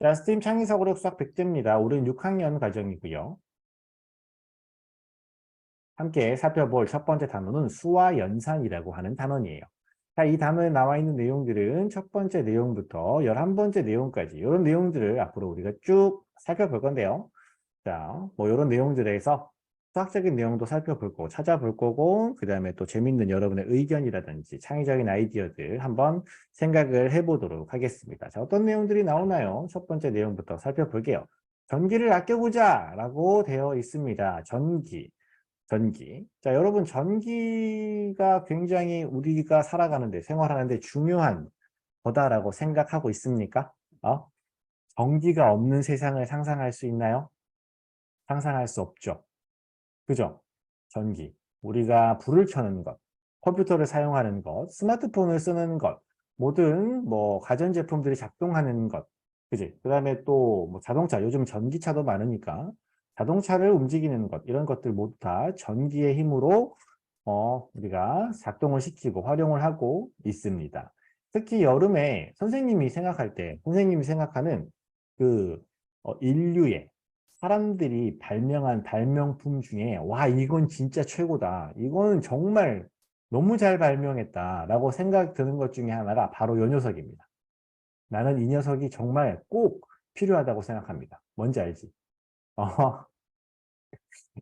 자, 스팀 창의사고력 수학 100대입니다. 우리는 6학년 과정이고요. 함께 살펴볼 첫 번째 단어는 수와 연산이라고 하는 단원이에요. 자, 이 단어에 나와 있는 내용들은 첫 번째 내용부터 11번째 내용까지 이런 내용들을 앞으로 우리가 쭉 살펴볼 건데요. 자, 뭐 이런 내용들에서 수학적인 내용도 살펴볼 거고 찾아볼 거고 그 다음에 또 재밌는 여러분의 의견이라든지 창의적인 아이디어들 한번 생각을 해보도록 하겠습니다. 자, 어떤 내용들이 나오나요? 첫 번째 내용부터 살펴볼게요. 전기를 아껴보자 라고 되어 있습니다. 전기. 자, 여러분 전기가 굉장히 우리가 살아가는데 생활하는데 중요한 거다라고 생각하고 있습니까? 전기가 없는 세상을 상상할 수 있나요? 상상할 수 없죠. 그죠? 전기. 우리가 불을 켜는 것, 컴퓨터를 사용하는 것, 스마트폰을 쓰는 것, 모든 뭐 가전제품들이 작동하는 것. 그지? 그 다음에 또 뭐 자동차, 요즘 전기차도 많으니까 자동차를 움직이는 것, 이런 것들 모두 다 전기의 힘으로 우리가 작동을 시키고 활용을 하고 있습니다. 특히 여름에 선생님이 생각하는 그 인류의 사람들이 발명한 발명품 중에 와 이건 진짜 최고다. 이거는 정말 너무 잘 발명했다라고 생각 드는 것 중에 하나가 바로 이 녀석입니다. 나는 이 녀석이 정말 꼭 필요하다고 생각합니다. 뭔지 알지? 어,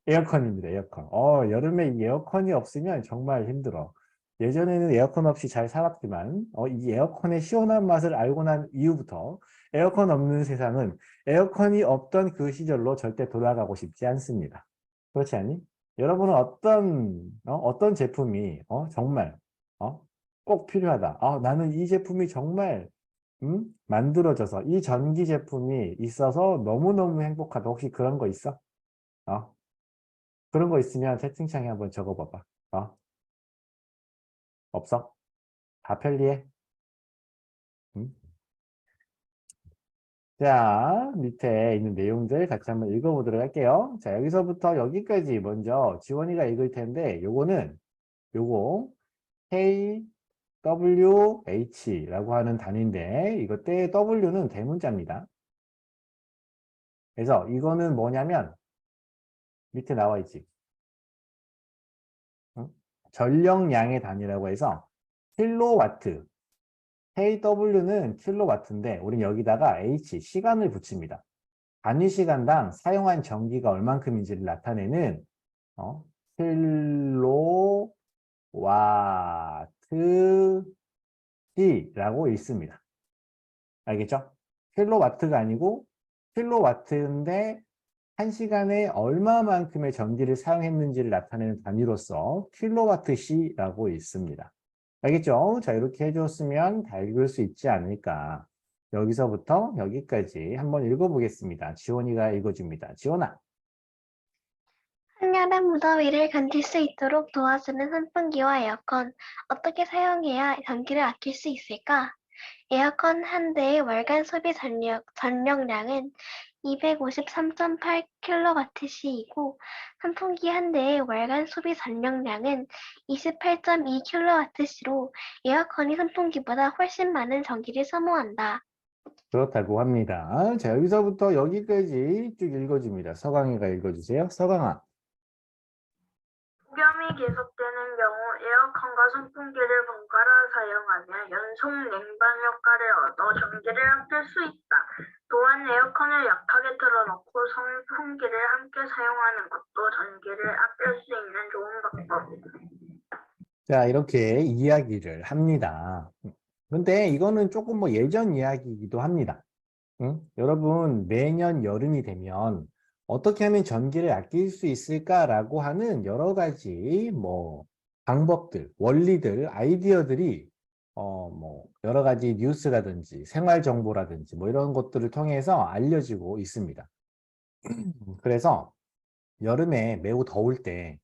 에어컨입니다. 에어컨. 여름에 이 에어컨이 없으면 정말 힘들어. 예전에는 에어컨 없이 잘 살았지만 이 에어컨의 시원한 맛을 알고 난 이후부터 에어컨 없는 세상은 에어컨이 없던 그 시절로 절대 돌아가고 싶지 않습니다. 그렇지 않니? 여러분은 어떤 제품이 정말 꼭 필요하다. 나는 이 제품이 정말 만들어져서 이 전기 제품이 있어서 너무너무 행복하다. 혹시 그런 거 있어? 어? 그런 거 있으면 채팅창에 한번 적어봐봐. 없어? 다 편리해? 응? 자, 밑에 있는 내용들 같이 한번 읽어보도록 할게요. 자, 여기서부터 여기까지 먼저 지원이가 읽을 텐데, 요거 KWH라고 하는 단위인데, 이거 때 W는 대문자입니다. 그래서 이거는 뭐냐면, 밑에 나와 있지. 응? 전력량의 단위라고 해서 킬로와트. kW는 킬로와트인데 우린 여기다가 h 시간을 붙입니다. 단위 시간당 사용한 전기가 얼만큼인지를 나타내는 킬로와트시라고 있습니다. 알겠죠? 킬로와트가 아니고 킬로와트인데 한 시간에 얼마만큼의 전기를 사용했는지를 나타내는 단위로서 킬로와트시라고 있습니다. 알겠죠? 자, 이렇게 해줬으면 다 읽을 수 있지 않을까. 여기서부터 여기까지 한번 읽어보겠습니다. 지원이가 읽어줍니다. 지원아. 한여름 무더위를 견딜 수 있도록 도와주는 선풍기와 에어컨, 어떻게 사용해야 전기를 아낄 수 있을까? 에어컨 한 대의 월간 소비 전력량은 253.8kWh이고, 선풍기 한 대의 월간 소비 전력량은 28.2kWh로 에어컨이 선풍기보다 훨씬 많은 전기를 소모한다. 그렇다고 합니다. 자, 여기서부터 여기까지 쭉 읽어줍니다. 서강이가 읽어주세요. 서강아. 폭염이 계속되는 경우 에어컨과 선풍기를 번갈아 사용하면 연속 냉방 효과를 얻어 전기를 아낄 수 있다. 또한 에어컨을 약하게 틀어놓고 선풍기를 함께 사용하는 것도 전기를 아낄 수 있는 좋은 방법이다. 자, 이렇게 이야기를 합니다. 근데 이거는 조금 뭐 예전 이야기이기도 합니다. 응? 여러분, 매년 여름이 되면 어떻게 하면 전기를 아낄 수 있을까라고 하는 여러 가지 뭐 방법들, 원리들, 아이디어들이 뭐 여러 가지 뉴스라든지 생활 정보라든지 뭐 이런 것들을 통해서 알려지고 있습니다. 그래서 여름에 매우 더울 때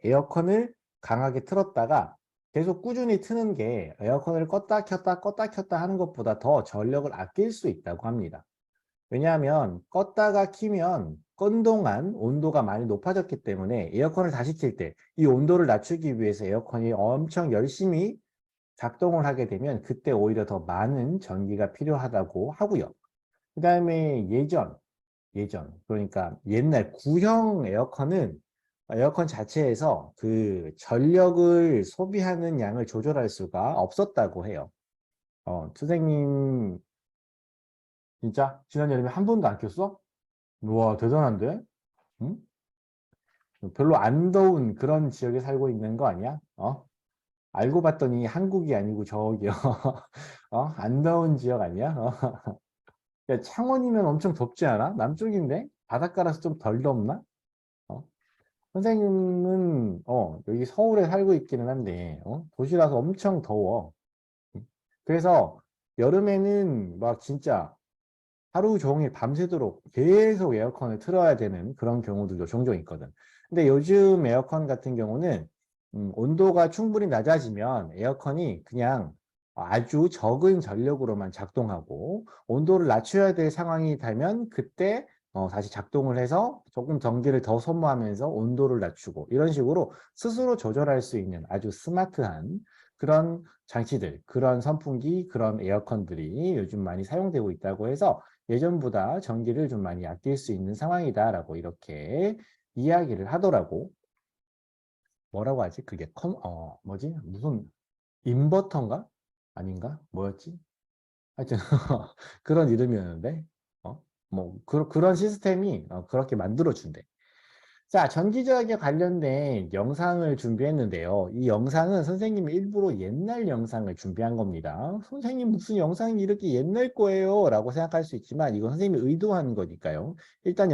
에어컨을 강하게 틀었다가 계속 꾸준히 트는 게 에어컨을 껐다 켰다 하는 것보다 더 전력을 아낄 수 있다고 합니다. 왜냐하면 껐다가 키면 건 동안 온도가 많이 높아졌기 때문에 에어컨을 다시 킬 때 이 온도를 낮추기 위해서 에어컨이 엄청 열심히 작동을 하게 되면 그때 오히려 더 많은 전기가 필요하다고 하고요. 그다음에 예전 그러니까 옛날 구형 에어컨 자체에서 그 전력을 소비하는 양을 조절할 수가 없었다고 해요. 선생님 진짜 지난 여름에 한 번도 안 켰어? 우와 대단한데? 응? 별로 안 더운 그런 지역에 살고 있는 거 아니야? 알고 봤더니 한국이 아니고 저기요. 안 더운 지역 아니야? 야, 창원이면 엄청 덥지 않아? 남쪽인데? 바닷가라서 좀 덜 덥나? 어? 선생님은 여기 서울에 살고 있기는 한데 도시라서 엄청 더워. 그래서 여름에는 막 진짜 하루 종일 밤새도록 계속 에어컨을 틀어야 되는 그런 경우들도 종종 있거든. 근데 요즘 에어컨 같은 경우는 온도가 충분히 낮아지면 에어컨이 그냥 아주 적은 전력으로만 작동하고 온도를 낮춰야 될 상황이 되면 그때 다시 작동을 해서 조금 전기를 더 소모하면서 온도를 낮추고 이런 식으로 스스로 조절할 수 있는 아주 스마트한 그런 장치들, 그런 선풍기, 그런 에어컨들이 요즘 많이 사용되고 있다고 해서 예전보다 전기를 좀 많이 아낄 수 있는 상황이다라고 이렇게 이야기를 하더라고. 뭐라고 하지? 그게 뭐지? 무슨 인버터인가? 아닌가? 뭐였지? 하여튼 그런 이름이었는데 뭐 그런 시스템이 그렇게 만들어 준대. 자, 전기전압에 관련된 영상을 준비했는데요. 이 영상은 선생님이 일부러 옛날 영상을 준비한 겁니다. 선생님 무슨 영상이 이렇게 옛날 거예요? 라고 생각할 수 있지만 이건 선생님이 의도한 거니까요. 일단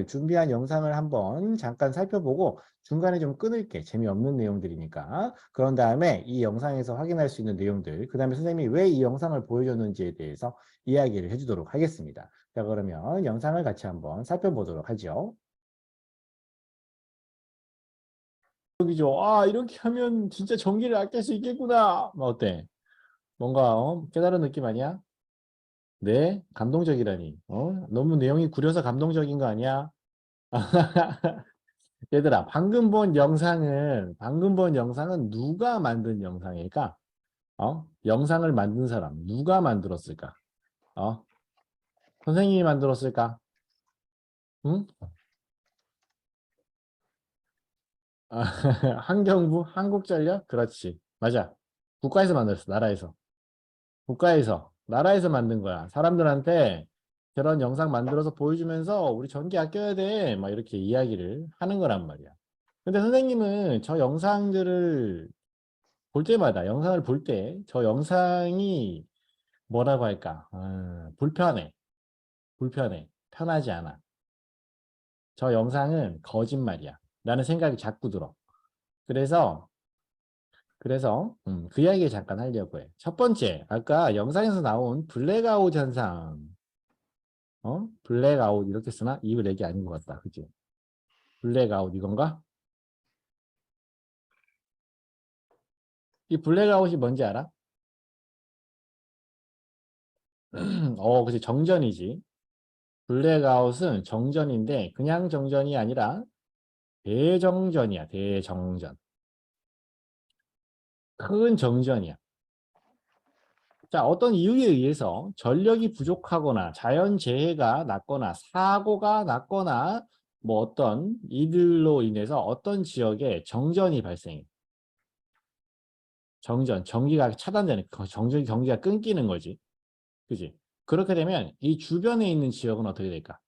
준비한 영상을 한번 잠깐 살펴보고 중간에 좀 끊을게. 재미없는 내용들이니까. 그런 다음에 이 영상에서 확인할 수 있는 내용들, 그 다음에 선생님이 왜 이 영상을 보여줬는지에 대해서 이야기를 해주도록 하겠습니다. 자, 그러면 영상을 같이 한번 살펴보도록 하죠. 여기죠. 이렇게 하면 진짜 전기를 아낄 수 있겠구나. 어때? 뭔가 깨달은 느낌 아니야? 네, 감동적이라니. 너무 내용이 구려서 감동적인 거 아니야? 얘들아, 방금 본 영상은 누가 만든 영상일까? 영상을 만든 사람 누가 만들었을까? 어? 선생님이 만들었을까? 응? 아, 환경부, 한국전력? 그렇지. 맞아. 국가에서 만들었어. 나라에서 만든 거야. 사람들한테 저런 영상 만들어서 보여주면서 우리 전기 아껴야 돼. 막 이렇게 이야기를 하는 거란 말이야. 근데 선생님은 저 영상들을 볼 때마다, 영상을 볼 때, 저 영상이 뭐라고 할까? 불편해. 편하지 않아. 저 영상은 거짓말이야. 라는 생각이 자꾸 들어. 그래서 그 이야기 잠깐 하려고 해. 첫 번째, 아까 영상에서 나온 블랙아웃 현상. 블랙아웃 이렇게 쓰나? 이거 얘기 아닌 것 같다. 그치? 블랙아웃 이건가? 이 블랙아웃이 뭔지 알아? 그치. 정전이지. 블랙아웃은 정전인데 그냥 정전이 아니라 대정전이야. 대정전. 큰 정전이야. 자, 어떤 이유에 의해서 전력이 부족하거나 자연재해가 났거나 사고가 났거나 뭐 어떤 이들로 인해서 어떤 지역에 정전이 발생해. 전기가 차단되는, 전기가 끊기는 거지. 그지? 그렇게 되면 이 주변에 있는 지역은 어떻게 될까?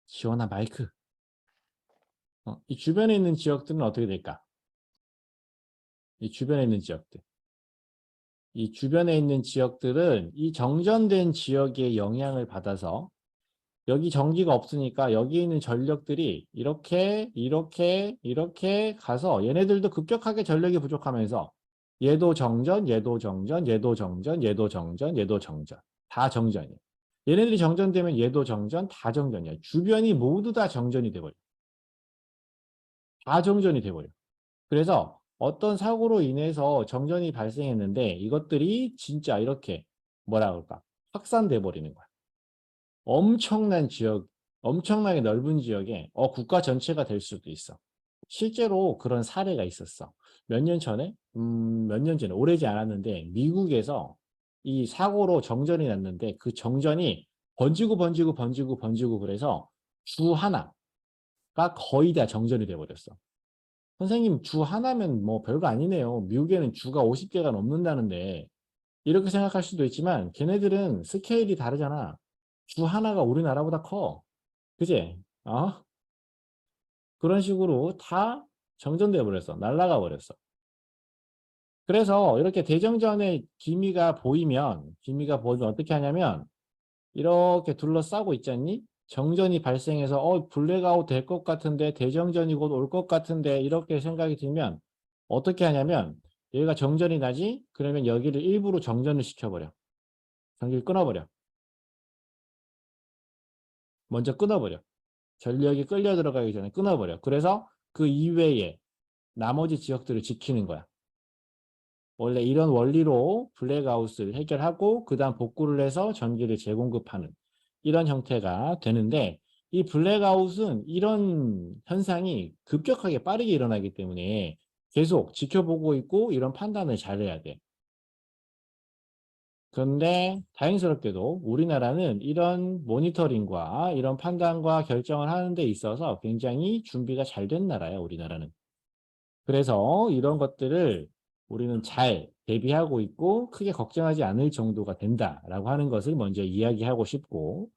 지원아 마이크. 이 주변에 있는 지역들은 어떻게 될까? 이 주변에 있는 지역들. 이 주변에 있는 지역들은 이 정전된 지역의 영향을 받아서 여기 전기가 없으니까 여기 있는 전력들이 이렇게 가서 얘네들도 급격하게 전력이 부족하면서 얘도 정전, 얘도 정전, 얘도 정전, 얘도 정전, 얘도 정전. 다 정전이야. 얘네들이 정전되면 얘도 정전, 다 정전이야. 주변이 모두 다 정전이 돼버려. 다 정전이 돼버려. 그래서 어떤 사고로 인해서 정전이 발생했는데 이것들이 진짜 이렇게 뭐라 그럴까? 확산돼 버리는 거야. 엄청나게 넓은 지역에 국가 전체가 될 수도 있어. 실제로 그런 사례가 있었어. 몇 년 전에, 몇 년 전에, 오래지 않았는데, 미국에서 이 사고로 정전이 났는데, 그 정전이 번지고 그래서 주 하나가 거의 다 정전이 돼버렸어. 선생님, 주 하나면 뭐 별거 아니네요. 미국에는 주가 50개가 넘는다는데, 이렇게 생각할 수도 있지만, 걔네들은 스케일이 다르잖아. 주 하나가 우리나라보다 커. 그지? 그런 식으로 다 정전돼 버렸어. 날아가 버렸어. 그래서 이렇게 대정전의 기미가 보이면 어떻게 하냐면 이렇게 둘러싸고 있잖니? 정전이 발생해서 블랙아웃 될 것 같은데 대정전이 곧 올 것 같은데 이렇게 생각이 들면 어떻게 하냐면 여기가 정전이 나지? 그러면 여기를 일부러 정전을 시켜버려. 전기를 끊어버려. 먼저 끊어버려. 전력이 끌려 들어가기 전에 끊어버려. 그래서 그 이외에 나머지 지역들을 지키는 거야. 원래 이런 원리로 블랙아웃을 해결하고 그 다음 복구를 해서 전기를 재공급하는 이런 형태가 되는데 이 블랙아웃은 이런 현상이 급격하게 빠르게 일어나기 때문에 계속 지켜보고 있고 이런 판단을 잘해야 돼. 그런데 다행스럽게도 우리나라는 이런 모니터링과 이런 판단과 결정을 하는 데 있어서 굉장히 준비가 잘 된 나라야, 우리나라는. 그래서 이런 것들을 우리는 잘 대비하고 있고 크게 걱정하지 않을 정도가 된다라고 하는 것을 먼저 이야기하고 싶고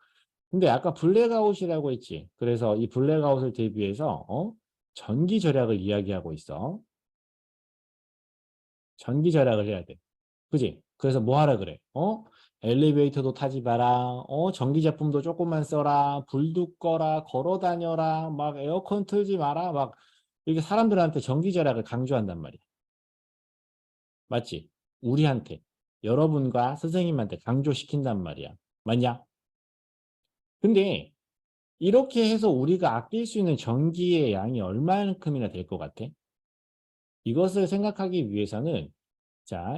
근데 아까 블랙아웃이라고 했지. 그래서 이 블랙아웃을 대비해서 전기 절약을 이야기하고 있어. 전기 절약을 해야 돼. 그지? 그래서 뭐 하라 그래? 엘리베이터도 타지 마라. 전기제품도 조금만 써라. 불도 꺼라. 걸어 다녀라. 막 에어컨 틀지 마라. 막 이렇게 사람들한테 전기 절약을 강조한단 말이야. 맞지? 우리한테, 여러분과 선생님한테 강조시킨단 말이야. 맞냐? 근데 이렇게 해서 우리가 아낄 수 있는 전기의 양이 얼마만큼이나 될 것 같아? 이것을 생각하기 위해서는 자,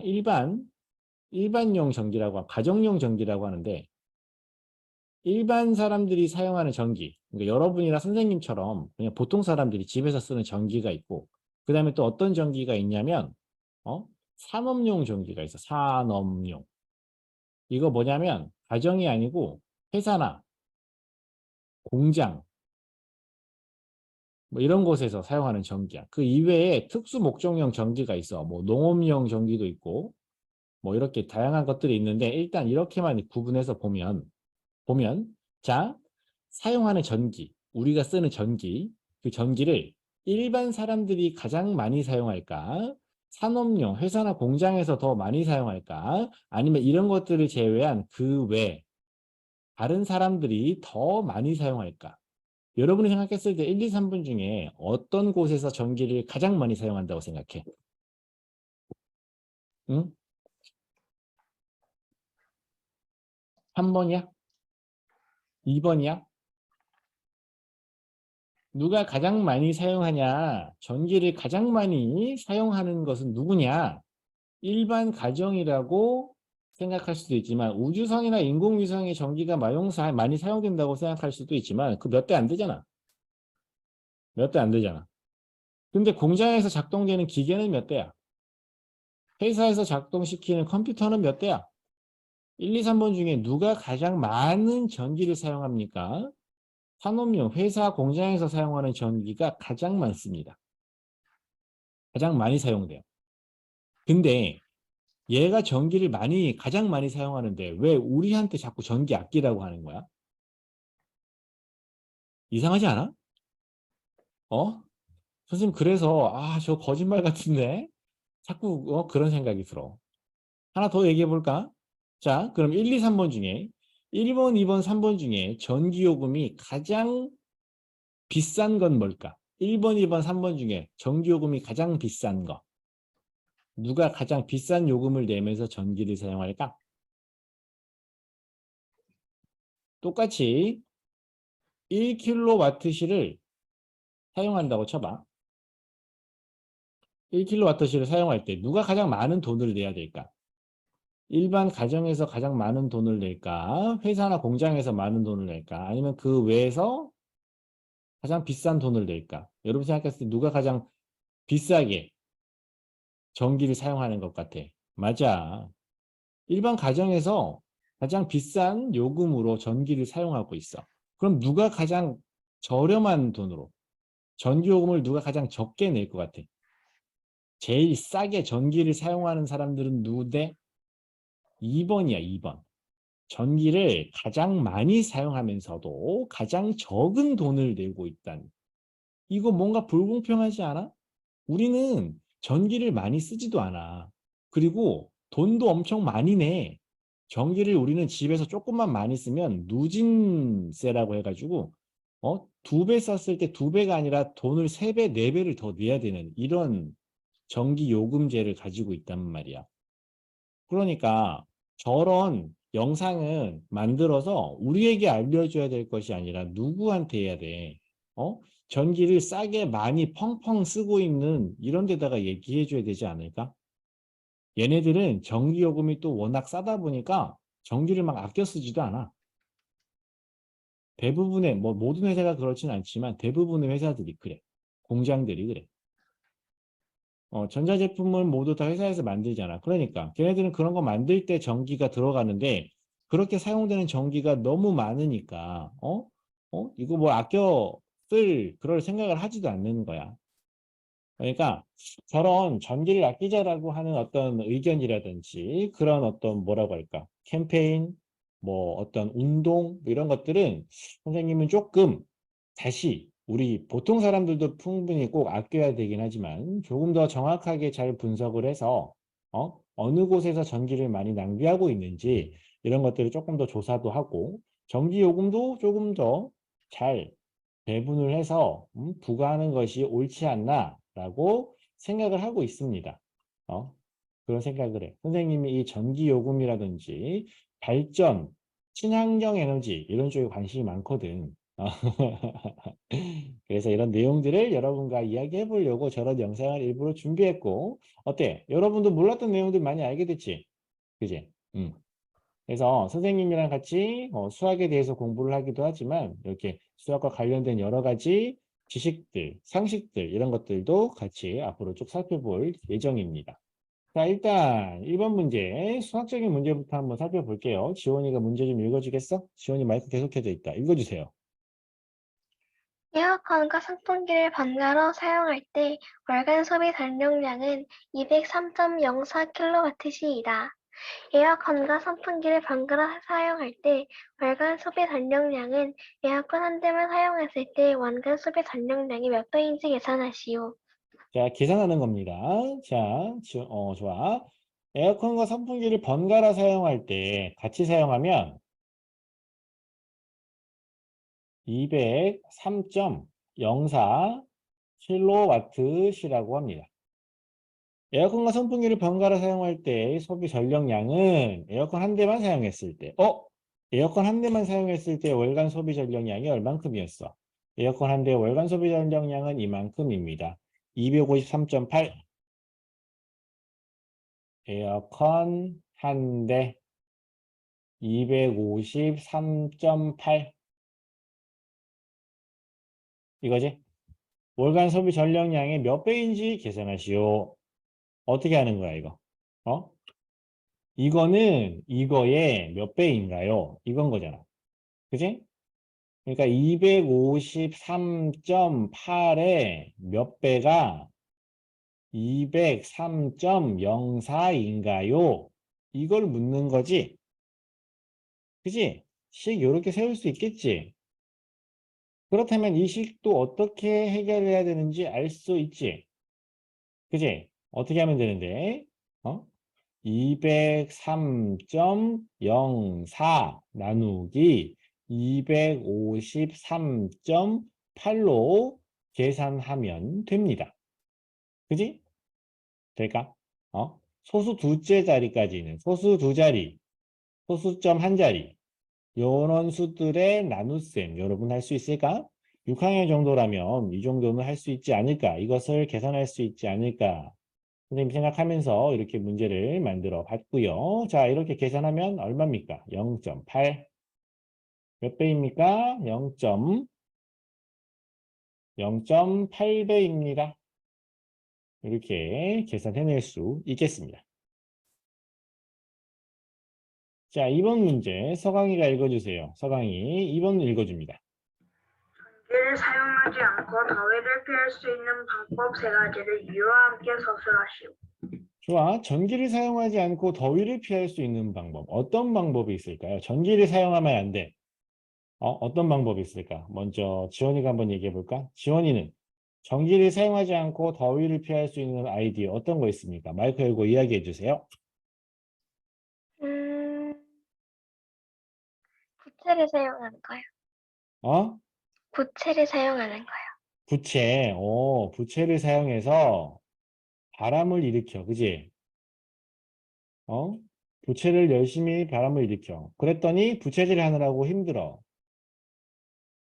일반용 전기라고, 가정용 전기라고 하는데 일반 사람들이 사용하는 전기, 그러니까 여러분이나 선생님처럼 그냥 보통 사람들이 집에서 쓰는 전기가 있고 그 다음에 또 어떤 전기가 있냐면 산업용 전기가 있어. 산업용. 이거 뭐냐면 가정이 아니고 회사나 공장 뭐 이런 곳에서 사용하는 전기야. 그 이외에 특수 목적용 전기가 있어. 뭐 농업용 전기도 있고 뭐 이렇게 다양한 것들이 있는데 일단 이렇게만 구분해서 보면 자, 사용하는 전기, 우리가 쓰는 전기, 그 전기를 일반 사람들이 가장 많이 사용할까? 산업용, 회사나 공장에서 더 많이 사용할까? 아니면 이런 것들을 제외한 그 외 다른 사람들이 더 많이 사용할까? 여러분이 생각했을 때 1, 2, 3분 중에 어떤 곳에서 전기를 가장 많이 사용한다고 생각해? 응? 3번이야? 2번이야? 누가 가장 많이 사용하냐? 전기를 가장 많이 사용하는 것은 누구냐? 일반 가정이라고 생각할 수도 있지만 우주선이나 인공위성의 전기가 많이 사용된다고 생각할 수도 있지만 그 몇 대 안 되잖아. 몇 대 안 되잖아. 근데 공장에서 작동되는 기계는 몇 대야? 회사에서 작동시키는 컴퓨터는 몇 대야? 1, 2, 3번 중에 누가 가장 많은 전기를 사용합니까? 산업용, 회사, 공장에서 사용하는 전기가 가장 많습니다. 가장 많이 사용돼요. 근데 얘가 전기를 가장 많이 사용하는데 왜 우리한테 자꾸 전기 아끼라고 하는 거야? 이상하지 않아? 선생님, 그래서, 저 거짓말 같은데? 자꾸, 그런 생각이 들어. 하나 더 얘기해 볼까? 자, 그럼 1, 2, 3번 중에, 1번, 2번, 3번 중에 전기요금이 가장 비싼 건 뭘까? 1번, 2번, 3번 중에 전기요금이 가장 비싼 거. 누가 가장 비싼 요금을 내면서 전기를 사용할까? 똑같이 1kWh를 사용한다고 쳐봐. 1kWh를 사용할 때 누가 가장 많은 돈을 내야 될까? 일반 가정에서 가장 많은 돈을 낼까? 회사나 공장에서 많은 돈을 낼까? 아니면 그 외에서 가장 비싼 돈을 낼까? 여러분 생각했을 때 누가 가장 비싸게 전기를 사용하는 것 같아? 맞아. 일반 가정에서 가장 비싼 요금으로 전기를 사용하고 있어. 그럼 누가 가장 저렴한 돈으로 전기요금을 누가 가장 적게 낼 것 같아? 제일 싸게 전기를 사용하는 사람들은 누구데? 2번이야, 2번. 전기를 가장 많이 사용하면서도 가장 적은 돈을 내고 있다는. 이거 뭔가 불공평하지 않아? 우리는 전기를 많이 쓰지도 않아. 그리고 돈도 엄청 많이 내. 전기를 우리는 집에서 조금만 많이 쓰면 누진세라고 해가지고 2배 썼을 때 2배가 아니라 돈을 3배, 4배를 더 내야 되는 이런 전기 요금제를 가지고 있단 말이야. 그러니까 저런 영상은 만들어서 우리에게 알려줘야 될 것이 아니라 누구한테 해야 돼? 어? 전기를 싸게 많이 펑펑 쓰고 있는 이런 데다가 얘기해 줘야 되지 않을까? 얘네들은 전기요금이 또 워낙 싸다 보니까 전기를 막 아껴 쓰지도 않아. 대부분의, 뭐 모든 회사가 그렇진 않지만 대부분의 회사들이 그래. 공장들이 그래. 전자제품을 모두 다 회사에서 만들잖아. 그러니까 걔네들은 그런 거 만들 때 전기가 들어가는데 그렇게 사용되는 전기가 너무 많으니까 이거 뭐 아껴 쓸 그럴 생각을 하지도 않는 거야. 그러니까 저런 전기를 아끼자라고 하는 어떤 의견이라든지 그런 어떤 뭐라고 할까 캠페인 뭐 어떤 운동 뭐 이런 것들은 선생님은 조금 다시 우리 보통 사람들도 충분히 꼭 아껴야 되긴 하지만 조금 더 정확하게 잘 분석을 해서 어느 곳에서 전기를 많이 낭비하고 있는지 이런 것들을 조금 더 조사도 하고 전기 요금도 조금 더 잘 배분을 해서 부과하는 것이 옳지 않나라고 생각을 하고 있습니다. 그런 생각을 해. 선생님이 이 전기 요금이라든지 발전, 친환경 에너지 이런 쪽에 관심이 많거든. 그래서 이런 내용들을 여러분과 이야기해 보려고 저런 영상을 일부러 준비했고 어때? 여러분도 몰랐던 내용들 많이 알게 됐지? 그지? 그래서 선생님이랑 같이 수학에 대해서 공부를 하기도 하지만 이렇게 수학과 관련된 여러 가지 지식들, 상식들 이런 것들도 같이 앞으로 쭉 살펴볼 예정입니다. 자, 일단 1번 문제, 수학적인 문제부터 한번 살펴볼게요. 지원이가 문제 좀 읽어주겠어? 지원이 마이크 계속 켜져 있다. 읽어주세요. 에어컨과 선풍기를 번갈아 사용할 때 월간 소비 전력량은 203.04kWh이다. 에어컨과 선풍기를 번갈아 사용할 때 월간 소비 전력량은 에어컨 한 대만 사용했을 때 월간 소비 전력량이 몇 배인지 계산하시오. 자, 계산하는 겁니다. 자, 좋아. 에어컨과 선풍기를 번갈아 사용할 때 같이 사용하면 203.04 킬로와트시라고 합니다. 에어컨과 선풍기를 번갈아 사용할 때 소비 전력량은 에어컨 한 대만 사용했을 때, 에어컨 한 대만 사용했을 때 월간 소비 전력량이 얼만큼이었어? 에어컨 한 대 월간 소비 전력량은 이만큼입니다. 253.8. 에어컨 한 대 253.8. 이거지? 월간 소비 전력량의 몇 배인지 계산하시오. 어떻게 하는 거야, 이거? 이거는 이거의 몇 배인가요? 이건 거잖아. 그지? 그러니까 253.8의 몇 배가 203.04인가요? 이걸 묻는 거지. 그지? 식 이렇게 세울 수 있겠지? 그렇다면 이 식도 어떻게 해결해야 되는지 알 수 있지? 그지? 어떻게 하면 되는데? 203.04 나누기 253.8로 계산하면 됩니다. 그지? 될까? 소수 두째 자리까지는 소수 두 자리, 소수점 한 자리 요런 수들의 나눗셈 여러분 할 수 있을까? 6학년 정도라면 이 정도는 할 수 있지 않을까? 이것을 계산할 수 있지 않을까? 선생님 생각하면서 이렇게 문제를 만들어 봤고요. 자, 이렇게 계산하면 얼마입니까? 0.8. 몇 배입니까? 0. 0.8배입니다. 이렇게 계산해낼 수 있겠습니다. 자, 2번 문제 서강이가 읽어주세요. 서강이 2번 읽어줍니다. 전기를 사용하지 않고 더위를 피할 수 있는 방법 세 가지를 이유와 함께 서술하시오. 좋아. 전기를 사용하지 않고 더위를 피할 수 있는 방법. 어떤 방법이 있을까요? 전기를 사용하면 안 돼. 어떤 방법이 있을까? 먼저 지원이가 한번 얘기해 볼까? 지원이는 전기를 사용하지 않고 더위를 피할 수 있는 아이디어 어떤 거 있습니까? 마이크 열고 이야기해 주세요. 부채를 사용하는 거요. 어? 부채를 사용하는 거요. 부채. 부채를 사용해서 바람을 일으켜. 그지? 부채를 열심히 바람을 일으켜. 그랬더니 부채질 하느라고 힘들어.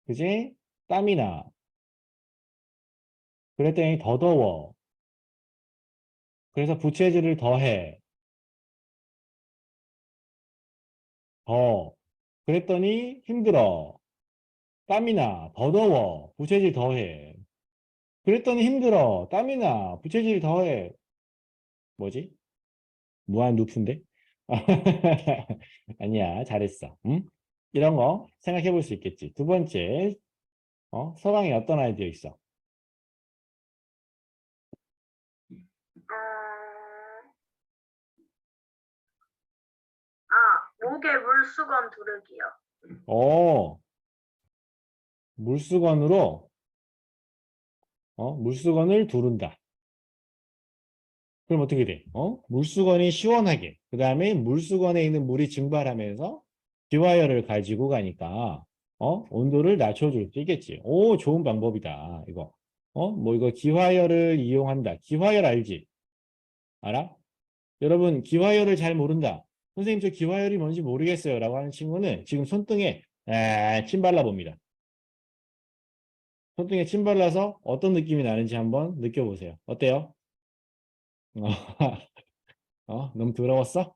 그지? 땀이 나. 그랬더니 더 더워. 그래서 부채질을 더 해. 더. 그랬더니 힘들어. 땀이 나. 더 더워. 부채질 더 해. 그랬더니 힘들어. 땀이 나. 부채질 더 해. 뭐지? 무한 루프인데? 아니야. 잘했어. 응? 이런 거 생각해 볼 수 있겠지. 두 번째, 서강이 어떤 아이디어 있어? 목에 물수건 두르기요. 어, 물수건으로, 물수건을 두른다. 그럼 어떻게 돼? 물수건이 시원하게. 그 다음에 물수건에 있는 물이 증발하면서 기화열을 가지고 가니까, 온도를 낮춰줄 수 있겠지. 오, 좋은 방법이다. 이거. 뭐 이거 기화열을 이용한다. 기화열 알지? 알아? 여러분, 기화열을 잘 모른다. 선생님, 저 기화열이 뭔지 모르겠어요. 라고 하는 친구는 지금 손등에 침 발라봅니다. 손등에 침 발라서 어떤 느낌이 나는지 한번 느껴보세요. 어때요? 너무 더러웠어?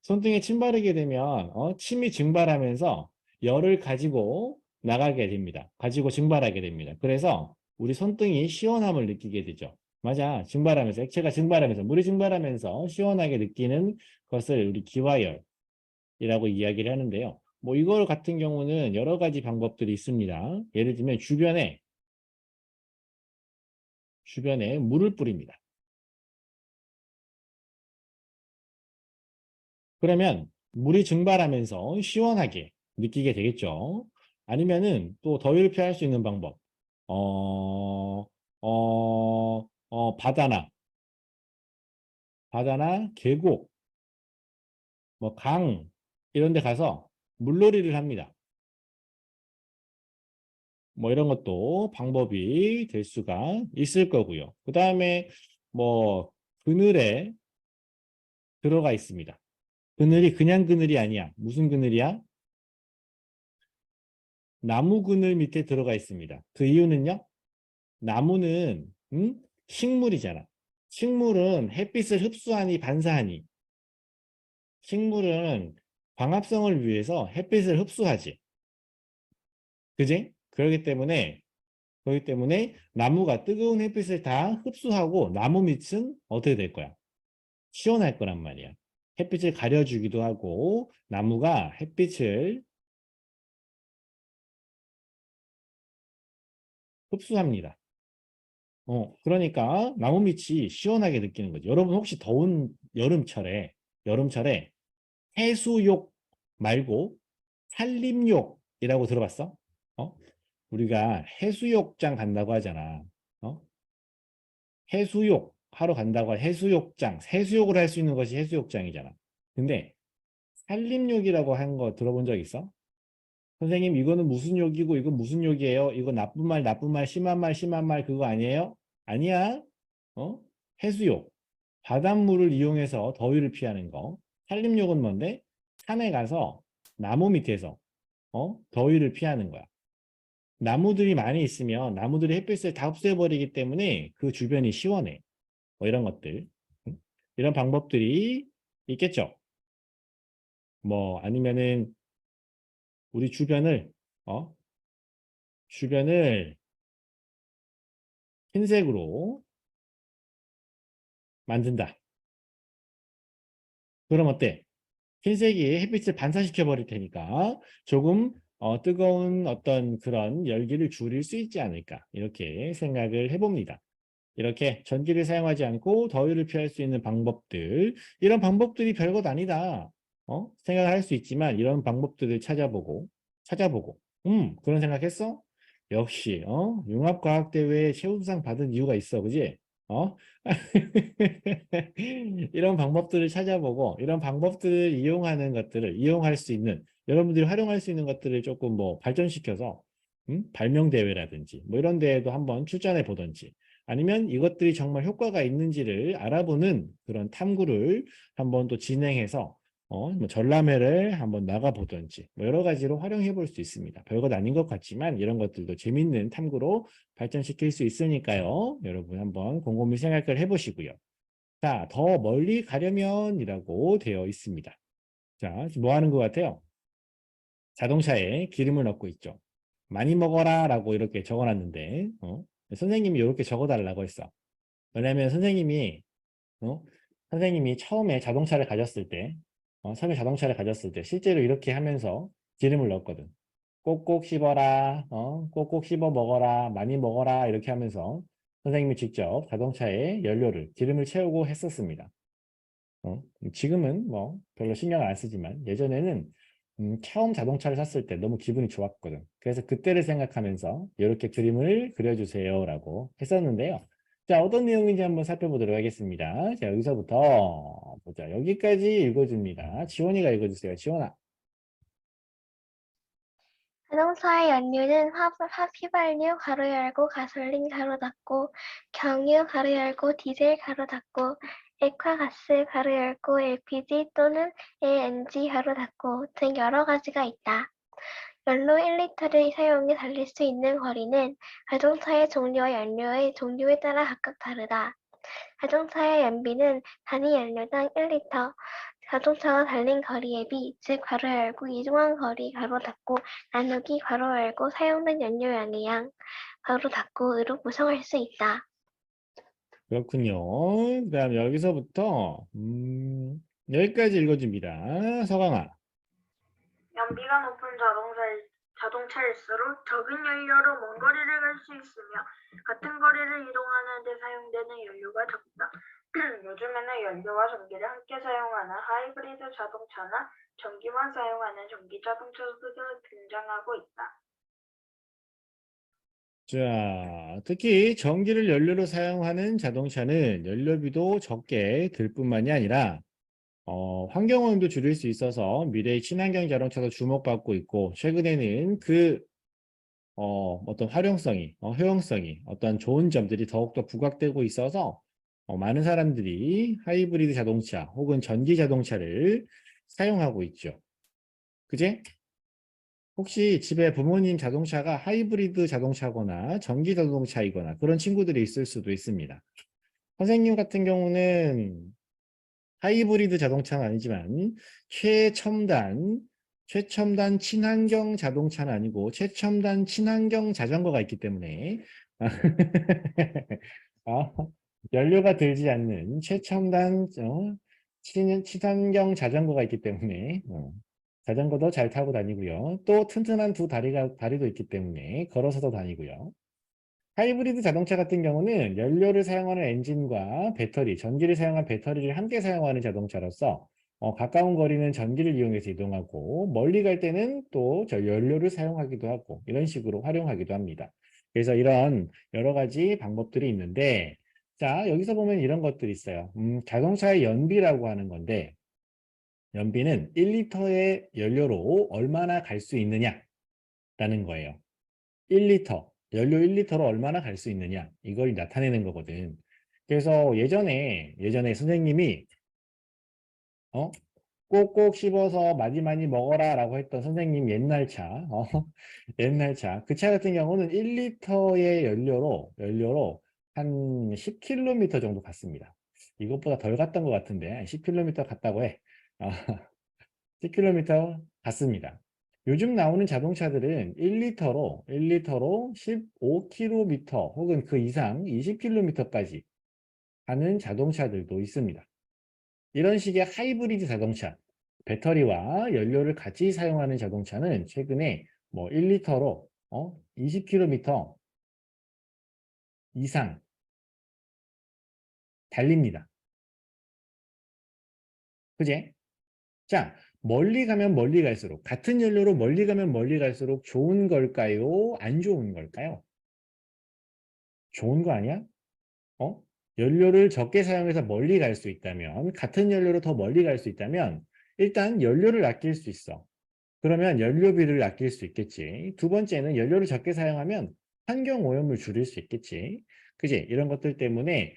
손등에 침 바르게 되면 침이 증발하면서 열을 가지고 나가게 됩니다. 가지고 증발하게 됩니다. 그래서 우리 손등이 시원함을 느끼게 되죠. 맞아. 증발하면서 액체가 증발하면서 물이 증발하면서 시원하게 느끼는 것을 우리 기화열이라고 이야기를 하는데요. 뭐 이걸 같은 경우는 여러 가지 방법들이 있습니다. 예를 들면 주변에 물을 뿌립니다. 그러면 물이 증발하면서 시원하게 느끼게 되겠죠. 아니면은 또 더위를 피할 수 있는 방법. 어, 바다나 계곡, 뭐 강, 이런 데 가서 물놀이를 합니다. 뭐 이런 것도 방법이 될 수가 있을 거고요. 그 다음에 뭐 그늘에 들어가 있습니다. 그늘이 그냥 그늘이 아니야. 무슨 그늘이야? 나무 그늘 밑에 들어가 있습니다. 그 이유는요? 나무는 식물이잖아. 식물은 햇빛을 흡수하니 반사하니. 식물은 광합성을 위해서 햇빛을 흡수하지. 그지? 그렇기 때문에 나무가 뜨거운 햇빛을 다 흡수하고 나무 밑은 어떻게 될 거야? 시원할 거란 말이야. 햇빛을 가려주기도 하고 나무가 햇빛을 흡수합니다. 그러니까 나무 밑이 시원하게 느끼는 거죠. 여러분 혹시 더운 여름철에 해수욕 말고 산림욕이라고 들어봤어? 어? 우리가 해수욕장 간다고 하잖아. 어? 해수욕 하러 간다고 해수욕장, 해수욕을 할 수 있는 것이 해수욕장이잖아. 근데 산림욕이라고 한 거 들어본 적 있어? 선생님 이거는 무슨 욕이고 이건 무슨 욕이에요? 이거 나쁜 말, 심한 말 그거 아니에요? 아니야. 어? 해수욕. 바닷물을 이용해서 더위를 피하는 거. 산림욕은 뭔데? 산에 가서 나무 밑에서 더위를 피하는 거야. 나무들이 많이 있으면 나무들이 햇빛을 다 흡수해버리기 때문에 그 주변이 시원해. 뭐 이런 것들. 응? 이런 방법들이 있겠죠. 뭐 아니면은 우리 주변을 어? 주변을 흰색으로 만든다. 그럼 어때? 흰색이 햇빛을 반사시켜 버릴 테니까 조금 뜨거운 어떤 그런 열기를 줄일 수 있지 않을까 이렇게 생각을 해봅니다. 이렇게 전기를 사용하지 않고 더위를 피할 수 있는 방법들, 이런 방법들이 별것 아니다 생각할 수 있지만 이런 방법들을 찾아보고 그런 생각했어? 역시 융합과학대회에 최우수상 받은 이유가 있어, 그지? 어? 이런 방법들을 찾아보고 이런 방법들을 이용하는 것들을 이용할 수 있는, 여러분들이 활용할 수 있는 것들을 조금 뭐 발전시켜서 발명 대회라든지 뭐 이런 데에도 한번 출전해 보든지, 아니면 이것들이 정말 효과가 있는지를 알아보는 그런 탐구를 한번 또 진행해서 뭐 전람회를 한번 나가보든지 뭐 여러 가지로 활용해 볼 수 있습니다. 별것 아닌 것 같지만 이런 것들도 재밌는 탐구로 발전시킬 수 있으니까요. 여러분 한번 곰곰이 생각을 해보시고요. 자, 더 멀리 가려면이라고 되어 있습니다. 자, 지금 뭐 하는 것 같아요? 자동차에 기름을 넣고 있죠. 많이 먹어라 라고 이렇게 적어놨는데 선생님이 이렇게 적어달라고 했어. 왜냐면 어? 선생님이 처음에 자동차를 가졌을 때 실제로 이렇게 하면서 기름을 넣었거든. 꼭꼭 씹어라, 꼭꼭 씹어 먹어라, 많이 먹어라 이렇게 하면서 선생님이 직접 자동차에 기름을 채우고 했었습니다. 지금은 뭐 별로 신경을 안 쓰지만 예전에는 처음 자동차를 샀을 때 너무 기분이 좋았거든. 그래서 그때를 생각하면서 이렇게 그림을 그려주세요 라고 했었는데요. 자, 어떤 내용인지 한번 살펴보도록 하겠습니다. 자, 여기서부터 보자. 여기까지 읽어줍니다. 지원이가 읽어주세요. 지원아. 자동차의 연료는 휘발유 가로 열고 가솔린 가로 닫고 경유 가로 열고 디젤 가로 닫고 액화가스 가로 열고 LPG 또는 LNG 가로 닫고 등 여러 가지가 있다. 연료 1리터를 사용해 달릴 수 있는 거리는 자동차의 종류와 연료의 종류에 따라 각각 다르다. 자동차의 연비는 단위 연료당 1리터, 자동차가 달린 거리에 비, 즉 괄호 열고 이동한 거리 괄호 닫고 나누기 괄호 열고 사용된 연료량의 양 괄호 닫고으로 구성할 수 있다. 그렇군요. 그다음 여기서부터 여기까지 읽어줍니다. 서강아. 연비가 높은 자동차일수록 적은 연료로 먼 거리를 갈 수 있으며 같은 거리를 이동하는 데 사용되는 연료가 적다. 요즘에는 연료와 전기를 함께 사용하는 하이브리드 자동차나 전기만 사용하는 전기 자동차도 등장하고 있다. 자, 특히 전기를 연료로 사용하는 자동차는 연료비도 적게 들 뿐만이 아니라 환경오염도 줄일 수 있어서 미래의 친환경 자동차도 주목받고 있고, 최근에는 어떤 활용성이, 효용성이, 어떤 좋은 점들이 더욱더 부각되고 있어서 많은 사람들이 하이브리드 자동차 혹은 전기 자동차를 사용하고 있죠. 그제? 혹시 집에 부모님 자동차가 하이브리드 자동차거나 전기 자동차이거나 그런 친구들이 있을 수도 있습니다. 선생님 같은 경우는 하이브리드 자동차는 아니지만 최첨단 친환경 자동차는 아니고 최첨단 친환경 자전거가 있기 때문에 어, 연료가 들지 않는 최첨단 친환경 자전거가 있기 때문에 자전거도 잘 타고 다니고요. 또 튼튼한 다리도 있기 때문에 걸어서도 다니고요. 하이브리드 자동차 같은 경우는 연료를 사용하는 엔진과 전기를 사용한 배터리를 함께 사용하는 자동차로서 가까운 거리는 전기를 이용해서 이동하고 멀리 갈 때는 또 연료를 사용하기도 하고 이런 식으로 활용하기도 합니다. 그래서 이런 여러 가지 방법들이 있는데, 자, 여기서 보면 이런 것들이 있어요. 자동차의 연비라고 하는 건데, 연비는 1리터의 연료로 얼마나 갈 수 있느냐라는 거예요. 1리터, 연료 1리터로 얼마나 갈 수 있느냐, 이걸 나타내는 거거든. 그래서 예전에 선생님이 꼭꼭 씹어서 많이 먹어라 라고 했던 선생님 옛날 차, 옛날 차. 그 차 같은 경우는 1리터의 연료로 한 10km 정도 갔습니다. 이것보다 덜 갔던 것 같은데, 10km 갔다고 해. 10km 갔습니다. 요즘 나오는 자동차들은 1리터로 15km 혹은 그 이상 20km까지 가는 자동차들도 있습니다. 이런 식의 하이브리드 자동차, 배터리와 연료를 같이 사용하는 자동차는 최근에 뭐 1리터로 20km 이상 달립니다. 그제? 자, 멀리 가면 멀리 갈수록 같은 연료로 멀리 가면 멀리 갈수록 좋은 걸까요? 안 좋은 걸까요? 좋은 거 아니야? 연료를 적게 사용해서 멀리 갈 수 있다면, 같은 연료로 더 멀리 갈 수 있다면 일단 연료를 아낄 수 있어. 그러면 연료비를 아낄 수 있겠지. 두 번째는 연료를 적게 사용하면 환경 오염을 줄일 수 있겠지. 그지? 이런 것들 때문에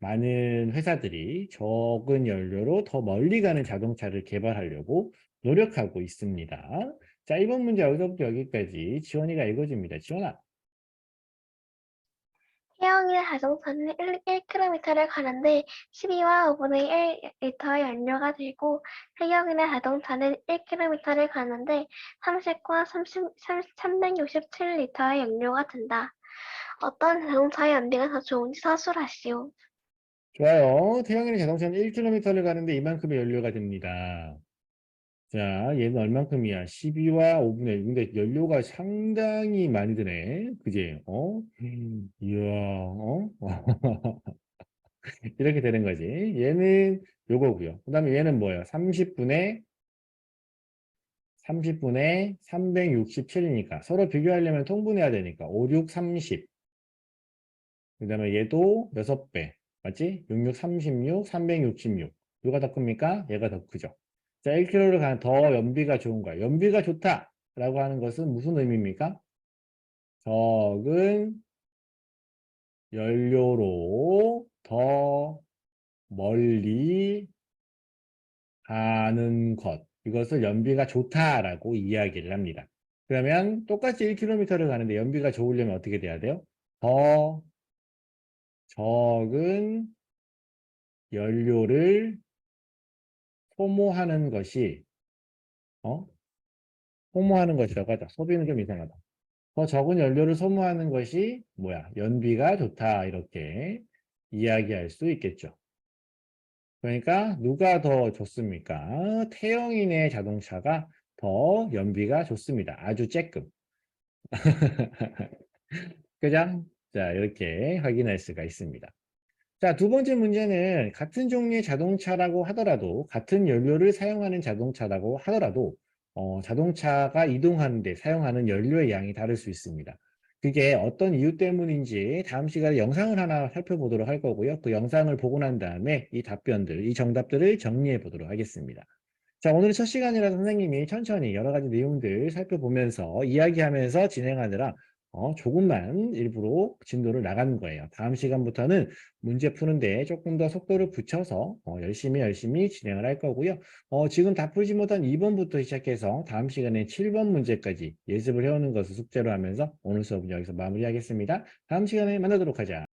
많은 회사들이 적은 연료로 더 멀리 가는 자동차를 개발하려고 노력하고 있습니다. 자, 이번 문제 여기서부터 여기까지 지원이가 읽어줍니다. 지원아. 태영이의 자동차는 1km를 가는데 12와 5분의 1리터의 연료가 들고 혜경이의 자동차는 1km를 가는데 30과 367리터의 연료가 든다. 어떤 자동차의 연비가 더 좋은지 서술하시오. 좋아요. 태양이는 자동차는 1km를 가는데 이만큼의 연료가 됩니다. 자, 얘는 얼만큼이야? 12와 5분의 1. 근데 연료가 상당히 많이 드네. 그지? 이야, 이렇게 되는 거지. 얘는 요거고요. 그 다음에 얘는 뭐예요? 30분에 367이니까 서로 비교하려면 통분해야 되니까 5, 6, 30. 그 다음에 얘도 6배. 맞지? 6, 6, 36, 366. 누가 더 큽니까? 얘가 더 크죠. 자, 1km를 가는 더 연비가 좋은 거야. 연비가 좋다라고 하는 것은 무슨 의미입니까? 적은 연료로 더 멀리 가는 것. 이것을 연비가 좋다라고 이야기를 합니다. 그러면 똑같이 1km를 가는데 연비가 좋으려면 어떻게 돼야 돼요? 더 적은 연료를 소모하는 것이 어? 소모하는 것이라고 하자. 소비는 좀 이상하다. 더 적은 연료를 소모하는 것이 뭐야? 연비가 좋다. 이렇게 이야기할 수 있겠죠. 그러니까 누가 더 좋습니까? 태영인의 자동차가 더 연비가 좋습니다. 아주 쬐끔. 그죠? 자, 이렇게 확인할 수가 있습니다. 자, 두 번째 문제는 같은 종류의 자동차라고 하더라도, 같은 연료를 사용하는 자동차라고 하더라도, 자동차가 이동하는 데 사용하는 연료의 양이 다를 수 있습니다. 그게 어떤 이유 때문인지 다음 시간에 영상을 하나 살펴보도록 할 거고요. 그 영상을 보고 난 다음에 이 답변들, 이 정답들을 정리해 보도록 하겠습니다. 자, 오늘 첫 시간이라 선생님이 천천히 여러 가지 내용들 살펴보면서 이야기하면서 진행하느라 조금만 일부러 진도를 나가는 거예요. 다음 시간부터는 문제 푸는데 조금 더 속도를 붙여서 열심히 진행을 할 거고요. 지금 다 풀지 못한 2번부터 시작해서 다음 시간에 7번 문제까지 예습을 해오는 것을 숙제로 하면서 오늘 수업은 여기서 마무리하겠습니다. 다음 시간에 만나도록 하자.